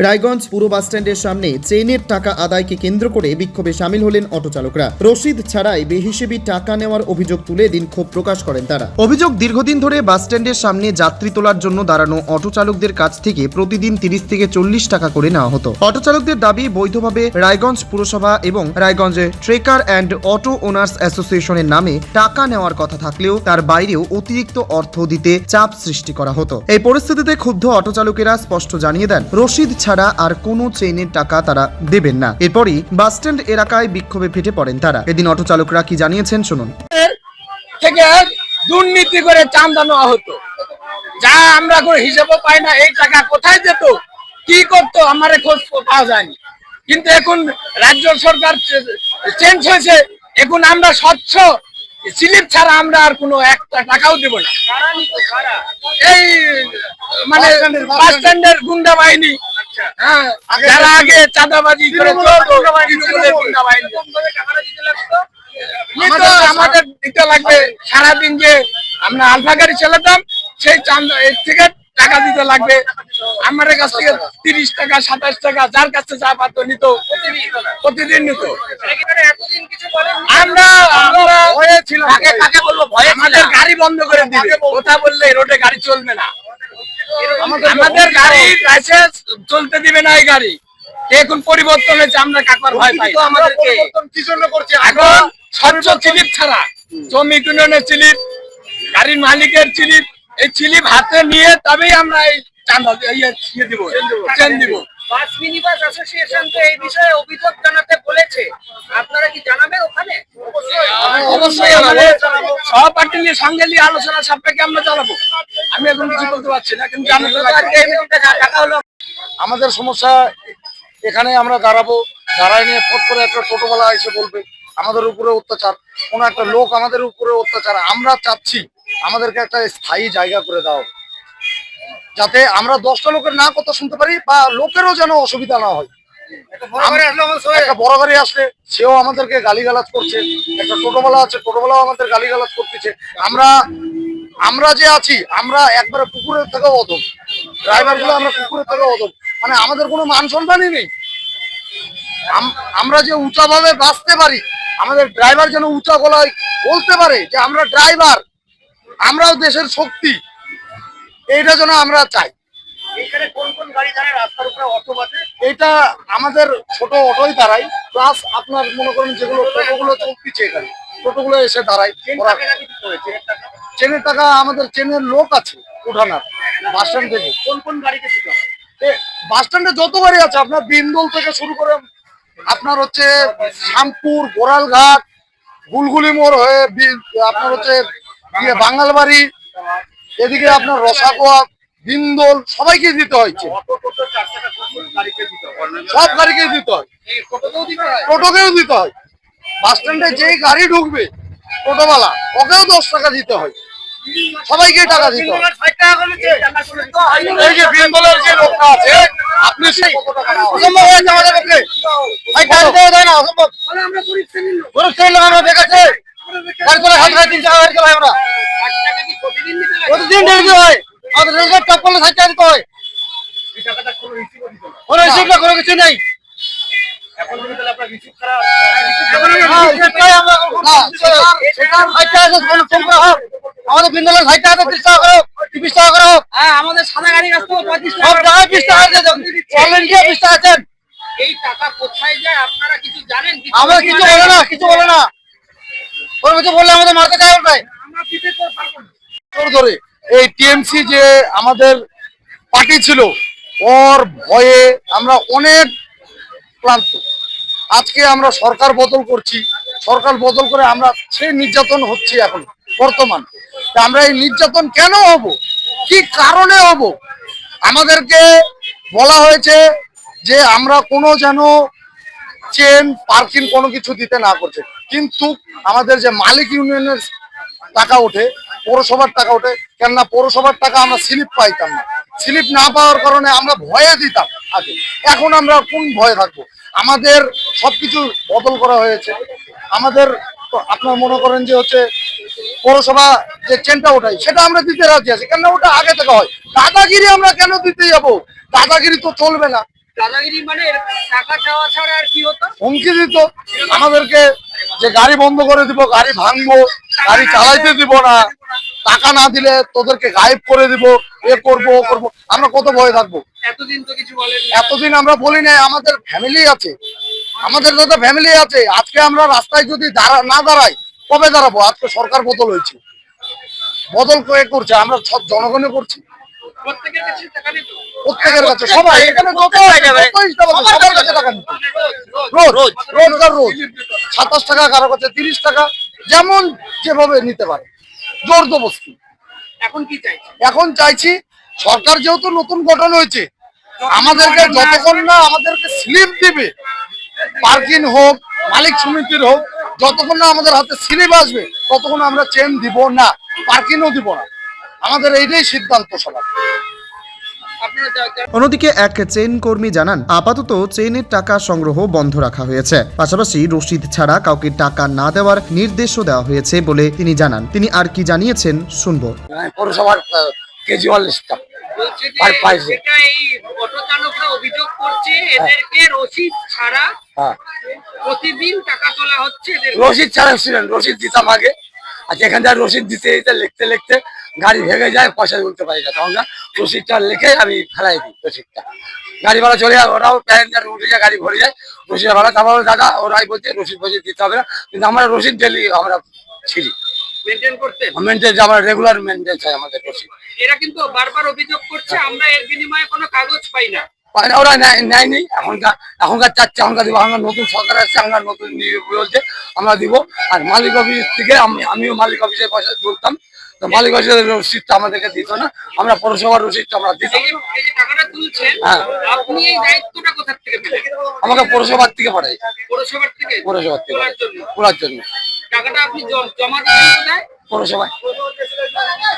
রায়গঞ্জ পুর বাসস্ট্যান্ডের সামনে ট্রেনের টাকা আদায়কে কেন্দ্র করে বিক্ষোভে সামিল হলেন অটো চালকরা। রসিদ ছাড়াই বেহিসেবি টাকা নেওয়ার অভিযোগ তুলে দিন ক্ষোভ প্রকাশ করেন তারা। অভিযোগ, দীর্ঘদিন ধরে বাসস্ট্যান্ডের সামনে যাত্রী তোলার জন্য দাঁড়ানো অটো চালকদের কাছ থেকে প্রতিদিন 30 থেকে 40 টাকা করে নেওয়া হতো। অটো চালকদের দাবি, বৈধভাবে রায়গঞ্জ পুরসভা এবং রায়গঞ্জে ট্রেকার অ্যান্ড অটো ওনার্স অ্যাসোসিয়েশনের নামে টাকা নেওয়ার কথা থাকলেও তার বাইরেও অতিরিক্ত অর্থ দিতে চাপ সৃষ্টি করা হতো। এই পরিস্থিতিতে ক্ষুব্ধ অটো চালকেরা স্পষ্ট জানিয়ে দেন, রসিদ ছাড়া আর কোনো ট্রেনের টাকা তারা দেবেন না। এরপরই বাসস্ট্যান্ড এলাকায় বিক্ষোভে ফেটে পড়েন তারা। এদিন অটো চালকরা কি জানিয়েছেন শুনুন। থেকে দুর্নীতি করে চাঁদা নেওয়া হতো, যা আমরা কোনো হিসেবে পাই না। এই টাকা কোথায় যেত, কি করতো, আমার খোঁজ পাওয়া যায়নি। কিন্তু এখন রাজ্য সরকার চেঞ্জ হয়েছে, এখন আমরা স্বচ্ছ স্লিপ ছাড়া আমরা আর কোনো একটা টাকাও দেব না। এই মানে বাস স্ট্যান্ডের গুন্ডা বাহিনী, হ্যাঁ, যারা আগে চাঁদাবাজি করে গুন্ডা বাহিনী, আমাদের দিতে লাগবে। সারাদিন যে আমরা আলফা গাড়ি চালাতাম, সেই চাঁদা এর থেকে টাকা দিতে লাগবে। আমাদের কাছ থেকে 30 টাকা 27 টাকা যার কাছে যা পাতো নিত, প্রতিদিন নিত। আমরা আমাদের গাড়ি বন্ধ করে দিবে, কথা বললে রোডে গাড়ি চলবে না। আমাদের গাড়ি লাইসেন্স চলতে দিবে না। এই গাড়ি এখন পরিবর্তন হয়েছে, আমরা কাকার ভয় পাই। আমাদেরকে কি জন্য করছে এখন? স্বচ্ছ স্লিপ ছাড়া, জমি কিনে স্লিপ, গাড়ির মালিকের স্লিপ, এই স্লিপ হাতে নিয়ে তবেই আমরা এই চাঁদা দিব, চেন দিব। বাস মিনিবাস অ্যাসোসিয়েশন তো এই বিষয়ে অভিযোগ জানাতে বলেছে, আপনারা কি জানাবেন? ওখানে অবশ্যই আমাদের সহপাঠী নিয়ে সঙ্গে নিয়ে আলোচনা সাপেক্ষে আমরা চালাবো। আমি এখন কিছু বলতে পারছি না, কিন্তু আমাদের সমস্যা এখানে আমরা দাঁড়াবো, দাঁড়াই নিয়ে ফট করে একটা টোটোওয়ালা এসে বলবে আমাদের উপরে অত্যাচার, কোনো একটা লোক আমাদের উপরে অত্যাচার। আমরা চাচ্ছি আমাদেরকে একটা স্থায়ী জায়গা করে দাও, যাতে আমরা 10টা লোকের না কথা শুনতে পারি, বা লোকেরও যেন অসুবিধা না হয়। একটা বড় গাড়ি আসলে সেও আমাদেরকে গালিগালাজ করছে, একটা টোটোওয়ালা আছে, টোটোওয়ালাও আমাদের গালিগালাজ করতেছে। আমরা যে আছি, আমরা একবারে পুকুরের থেকেও অধম, ড্রাইভার গুলো আমরা পুকুরের থেকেও অধম, মানে আমাদের কোনো মান সম্মানই নেই। আমরা যে উঁচা ভাবে বাঁচতে পারি, আমাদের ড্রাইভার যেন উঁচা গলায় বলতে পারে যে আমরা ড্রাইভার, আমরাও দেশের শক্তি, এইটা যেন আমরা চাই। এখানে কোন কোন গাড়ি দাঁড়ায় রাস্তার উপরে? অটো বাসে এটা আমাদের ছোট অটোই দাঁড়ায়, প্লাস আপনার মনে করেন যেগুলো টোটোগুলো চলতেছে, এখানে টোটোগুলো এসে দাঁড়ায়। ট্রেনের টাকা আমাদের ট্রেনের লোক আছে উঠানার বাস স্ট্যান্ড থেকে। কোন কোন গাড়িতে দিতে হবে? বাস স্ট্যান্ডে যত গাড়ি আছে, আপনার বিন্দুল থেকে শুরু করে আপনার হচ্ছে শ্যামপুর, গোড়ালঘাট, গুলগুলি মোড় হয়ে আপনার হচ্ছে বাঙালবাড়ি, এদিকে আপনার রসাগোয়া, বিন্দল, সবাইকে দিতে হয়েছে। সব গাড়িকেই দিতে হয়, টোটোকেও দিতে হয়। বাস স্ট্যান্ডে যেই গাড়ি ঢুকবে টোটোওয়ালা, ওকেও 10 টাকা দিতে হয়, সবাইকে টাকা দিতে হয়। এই যে বিন্দলের যে লোকটা আছে, আপনি অসম্ভব হয়েছে আমাদের পক্ষে, অসম্ভব। আমরা দেখাচ্ছে গাড়ি চলে 3 টাকা গাড়ি চলাই, আমরা প্রতিদিন ডেলিভারি হয়। আমাদের রেলগেট টপ করলে 60 টাকা দিতে হয়, কোনো রিসিভ না, কোনো কিছু নেই। আমাদের বিন্দলের 60 টাকা, 30 টাকা করো, 20 টাকা করো। আমাদের সাদা গাড়ি রাস্তা 35 সব জায়গায় 20 টাকা দিয়ে দেন, অনলাইন দিয়ে 20 টাকা দেন। এই টাকা কোথায় যায় আপনারা কিছু জানেন? আমরা কিছু বলে না, কিছু বলে না, ওর কিছু বললে আমাদের মারতে চাই। আমরা দিতে তো পারবো না। ধরে এই টিএমসি যে আমাদের পার্টি ছিল, ওর ভয়ে আমরা অনেক ক্লান্ত। আজকে আমরা সরকার বদল করছি, সরকার বদল করে আমরা সেই নির্যাতন হচ্ছে এখন বর্তমান। আমরা এই নির্যাতন কেন হব, কি কারণে হব? আমাদেরকে বলা হয়েছে যে আমরা কোনো যেন চেন পার্কিং কোনো কিছু দিতে না করছে, কিন্তু আমাদের যে মালিক ইউনিয়নের টাকা ওঠে, পৌরসভার টাকা ওঠে, কেননা পৌরসভার টাকা আমরা স্লিপ পাইতাম না। স্লিপ না পাওয়ার কারণে আমরা ভয়ে দিতাম আগে, এখন আমরা কোন ভয়ে থাকবো? আমাদের সবকিছু বদল করা হয়েছে। আমাদের আপনার মনে করেন যে হচ্ছে পৌরসভা যে চেনটা ওঠাই, সেটা আমরা দিতে রাজি আছি, কেননা ওটা আগে থেকে হয়। দাদাগিরি আমরা কেন দিতে যাবো? দাদাগিরি তো চলবে না। দাদাগিরি মানে টাকা চাওয়া ছাড়া আর কি হতো? হুমকি দিত আমাদেরকে যে গাড়ি বন্ধ করে দিব, গাড়ি ভাঙবো, গাড়ি চালাইতে দিব না, টাকা না দিলে তোদেরকে গায়েব করে দিব, এ করবো ও করবো। আমরা কত ভয় থাকবো? এতদিন তো কিছু বলেন। এতদিন আমরা বলি নাই, আমাদের ফ্যামিলি আছে, আমাদের যত ফ্যামিলি আছে। আজকে আমরা রাস্তায় যদি না দাঁড়াই, কবে দাঁড়াবো? আজকে সরকার বদল হয়েছে, বদল কে করছে? আমরা সব জনগণে করছি, প্রত্যেকের কাছে টাকা নিত? প্রত্যেকের কাছে। সবাই এখানে যত সবার কাছে টাকা নিত, রোজ রোজ 27 টাকা, কারো কাছে 30 টাকা, যেমন যেভাবে নিতে পারে, জোরদবস্তি। এখন কি চাইছে? এখন চাইছি সরকার যেহেতু নতুন গঠন হয়েছে, আমাদেরকে যতক্ষণ না আমাদেরকে স্লিপ দিবে, পার্কিং হোক, মালিক সমিতির হোক, যতক্ষণ না আমাদের হাতে স্লিপ আসবে ততক্ষণ আমরা চেন দিব না, পার্কিংও দিব না। আমাদের এইটাই সিদ্ধান্ত সবার। অন্যদিকে এক চেইন কর্মী জানান, আপাতত চেইনের টাকা সংগ্রহ বন্ধ রাখা হয়েছে, পাশাপাশি রসিদ ছাড়া কাউকে টাকা না দেওয়ার নির্দেশও দেওয়া হয়েছে বলে তিনি জানান। তিনি আর কি জানিয়েছেন শুনবো। পৌরসভার কেজুয়াল স্টাফ বলছে যে আর পাইছে। এটা এই অটো চালকরা অভিযোগ করছে এদেরকে রসিদ ছাড়া প্রতিদিন টাকা তোলা হচ্ছে। রসিদ ছাড়া ছিলেন, রসিদ দিতাম আগে, আর যেখান থেকে রসিদ দিতে দিতে লিখতে লিখতে গাড়ি ভেঙে যায়, পয়সা তুলতে পারি না, তখন রসিদটা লিখে আমি ফেলাই দিই। রসিদটা গাড়ি ভাড়া চলে যায়, ওরাও প্যাসেঞ্জার উঠে যায়, গাড়ি ভরে যায়, রসিদ ভাড়া। তারপরে দাদা ওরাই বলছে রসিদ ফসিদ দিতে হবে না, কিন্তু আমরা রসিদ ডেলি আমরা ছিলি মেনটেন করতেন। মেনটেন, আমরা রেগুলার মেনটেন চাই আমাদের রসিদ। এরা কিন্তু বারবার অভিযোগ করছে আমরা এর বিনিময়ে কোনো কাগজ পাই না। ওরা নেয়নি, এখনকার চাচ্ছে, এখনকার দিব। আমরা নতুন সরকার আসছে, আমরা নতুন বলছে আমরা দিব। আর মালিক অফিস থেকে আমিও মালিক অফিসে পয়সা তুলতাম, তো মালিক অফিসের রসিদটা আমাদেরকে দিত না, আমরা পৌরসভার রসিদটা আমরা দিতাম। এই যে টাকাটা তুলছেন, হ্যাঁ। আপনি এই দায়িত্বটা কোথা থেকে পেলেন? আমাকে পৌরসভার থেকে পাঠাই, পৌরসভার থেকে? পৌরসভার থেকে তোলার জন্য? তোলার জন্য। টাকাটা আপনি জমা দিতেন কোথায়? পৌরসভায়।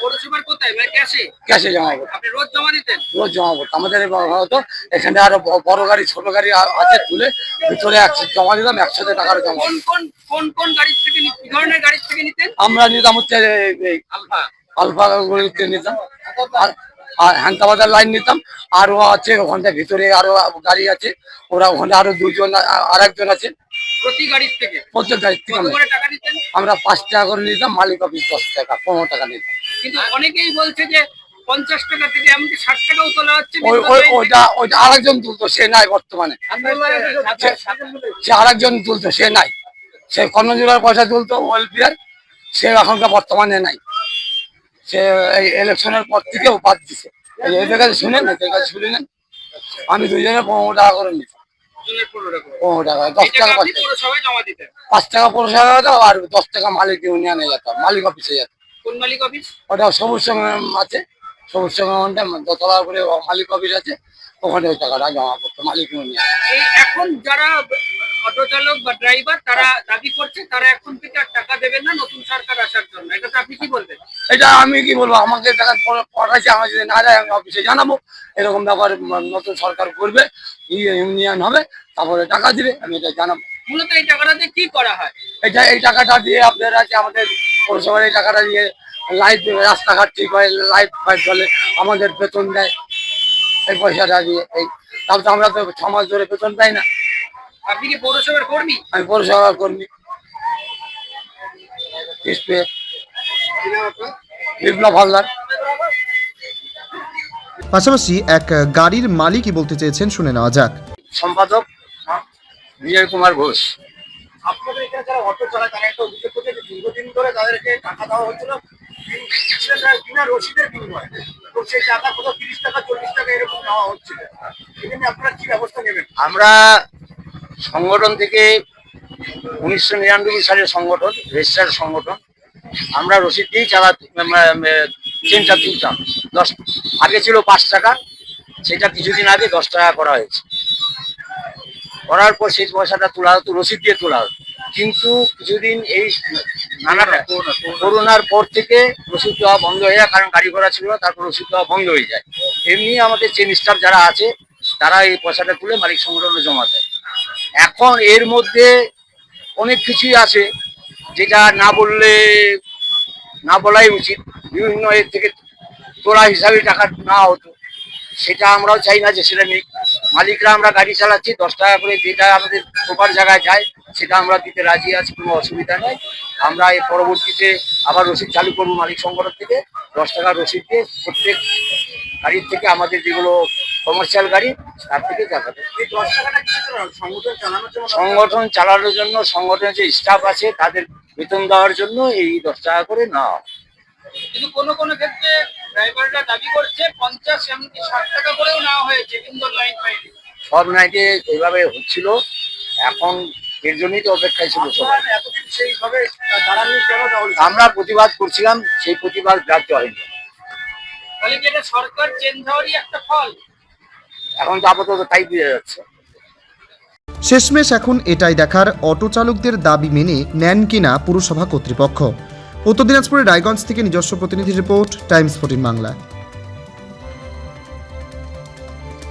পৌরসভার কোথায়? মানে ক্যাশে? ক্যাশে জমা করতাম, আপনি রোজ জমা দিতেন? রোজ জমা করতাম। আমাদের হতো এখানে আরো বড় গাড়ি ছোট গাড়ি আছে, তুলে ভিতরে জমা দিতাম, একসাথে টাকাটা জমা। কোন গাড়ির থেকে কি ধরনের গাড়ির থেকে নিতেন? আমরা নিতাম হচ্ছে এই আলফা গুলিতে নিতাম, আর হ্যান্তাবাজার লাইন নিতাম। আরো আছে ওখানটা ভিতরে আরো গাড়ি আছে, ওরা ওখানে আরো দুজন আর একজন আছে। প্রতি গাড়ির থেকে? প্রত্যেক গাড়ির থেকে কত করে টাকা নিতেন? আমরা 5 টাকা করে নিতাম, মালিক অফিস 10 টাকা 15 টাকা নিতাম। কিন্তু অনেকেই বলছে যে 50 টাকা থেকে এমনকি 60 টাকাও তোলা হচ্ছে। ওইটা আরেকজন তুলতো, সে নাই বর্তমানে। সে আরেকজন তুলতো, সে নাই। সে কর্মজীবীর পয়সা তুলতো ওয়েলফেয়ার, সে এখনকার বর্তমানে নাই। সে এই ইলেকশনের পর থেকেও বাদ দিছে। এদের কাছে শুনেন, এদের কাছে শুনে নেন। আমি দুজনে 15 টাকা করে নিতাম, 15 টাকা, 10 টাকা 5 টাকা। সবাই জমা দিতেন? 5 টাকা পৌরসভা দাও, আর 10 টাকা মালিক ইউনিয়নে যেতাম, মালিক অফিসে যেতাম। কোন মালিক অফিস? ওটা সবুজ সংগ্রাম আছে, সবুজ সংগ্রামটা দোতলার উপরে মালিক অফিস আছে, ওখানে ওই টাকাটা জমা করতো মালিক ইউনিয়ন। এখন যারা অটো চালক বা ড্রাইভার তারা দাবি করছে তারা এখন থেকে আর টাকা দেবেন না নতুন সরকার আসার জন্য, এটা আপনি কি বলবেন? এটা আমি কি বলবো, আমাকে টাকা পাঠাচ্ছে, আমার যদি না যায় আমি অফিসে জানাবো এরকম ব্যাপার নতুন সরকার করবে, ইউনিয়ন হবে, তারপরে টাকা দিবে, আমি এটা জানাবো। মূলত এই টাকাটা দিয়ে কি করা হয়? এই টাকাটা দিয়ে আপনার আছে, আমাদের পৌরসভার এই টাকাটা দিয়ে লাইট, রাস্তাঘাট ঠিক হয়, লাইট ফাইট চলে, আমাদের বেতন দেয় এই পয়সাটা দিয়ে। এই তাহলে তো আমরা তো 6 মাস ধরে বেতন পাই না। আপনি কি পৌরসভার কর্মী? আমি পৌরসভার কর্মী, বিপ্লব হালদার। পাশাপাশি এক গাড়ির মালিকই বলতে চেয়েছেন, শুনে নেওয়া যাক। সম্পাদক বিজয় কুমার ঘোষ। আপনাদের এখানে যারা অটো চালায় তারা একটা অভিযোগ করছে যে দীর্ঘদিন ধরে তাদেরকে টাকা দেওয়া হচ্ছিল বিনা রসিদের বিনিময়ে, তো সেই টাকা কোথাও 30 টাকা 40 টাকা এরকম নেওয়া হচ্ছিল। এখানে আপনারা কি ব্যবস্থা নেবেন? আমরা সংগঠন থেকে 1999 সালের সংগঠন, রেজিস্টার্ড সংগঠন, আমরা রসিদ দিয়েই চেনটা তুলতাম। আগে ছিল 5 টাকা, সেটা কিছুদিন আগে 10 টাকা করা হয়েছে। করার পর সেই পয়সাটা তোলা হতো, রসিদ দিয়ে তোলা হতো, কিন্তু কিছুদিন এই করোনার পর থেকে রসিদ দেওয়া বন্ধ হয়ে যায়, কারণ গাড়ি ঘোড়া ছিল না, তারপর রসিদ দেওয়া বন্ধ হয়ে যায়। এমনি আমাদের চেন স্টাফ যারা আছে তারা এই পয়সাটা তুলে মালিক সংগঠনে জমা দেয়। এখন এর মধ্যে অনেক কিছুই আছে যেটা না বলাই উচিত, বিভিন্ন এর থেকে তোলা হিসাবে টাকা নেওয়া হতো, সেটা আমরাও চাই না যে সেটা নেই। মালিকরা আমরা গাড়ি চালাচ্ছি 10 টাকা করে, যেটা আমাদের প্রপার জায়গায় যায় সেটা আমরা দিতে রাজি আছি, কোনো অসুবিধা নেই। আমরা এর পরবর্তীতে আবার রসিদ চালু করবো মালিক সংগঠন থেকে, 10 টাকা রসিদ দিয়ে প্রত্যেক গাড়ির থেকে আমাদের যেগুলো কমার্শিয়াল গাড়ি তার থেকে যাবে। এই 10 টাকাটা কিসের জন্য? সংগঠন চালানোর জন্য? সংগঠন চালানোর জন্য, সংগঠনের যে স্টাফ আছে তাদের বেতন দেওয়ার জন্য এই 10 টাকা করে নেওয়া হয়। কিন্তু কোনো কোনো ক্ষেত্রে ড্রাইভাররা দাবি করছে 50 এমনকি 60 টাকা করেও নেওয়া হয়েছে, কিন্তু লাইন পাইনি। সব নাইটে এইভাবে হচ্ছিল, এখন এর জন্যই তো অপেক্ষায় ছিল সবাই। আপনারা এতদিন সেইভাবে দাঁড়াননি কেন তাহলে? আমরা প্রতিবাদ করছিলাম, সেই প্রতিবাদ গ্রাহ্য হয়নি। তাহলে কি এটা সরকার চেঞ্জ হওয়ারই একটা ফল? এখন তো আপাতত তাই বোঝা যাচ্ছে। শেষমেশ এখন এটাই দেখার অটো চালকদের দাবি মেনে নেন কিনা পুরসভা কর্তৃপক্ষ। উত্তর দিনাজপুরের রায়গঞ্জ থেকে নিজস্ব প্রতিনিধি রিপোর্ট, টাইমস 14 বাংলা।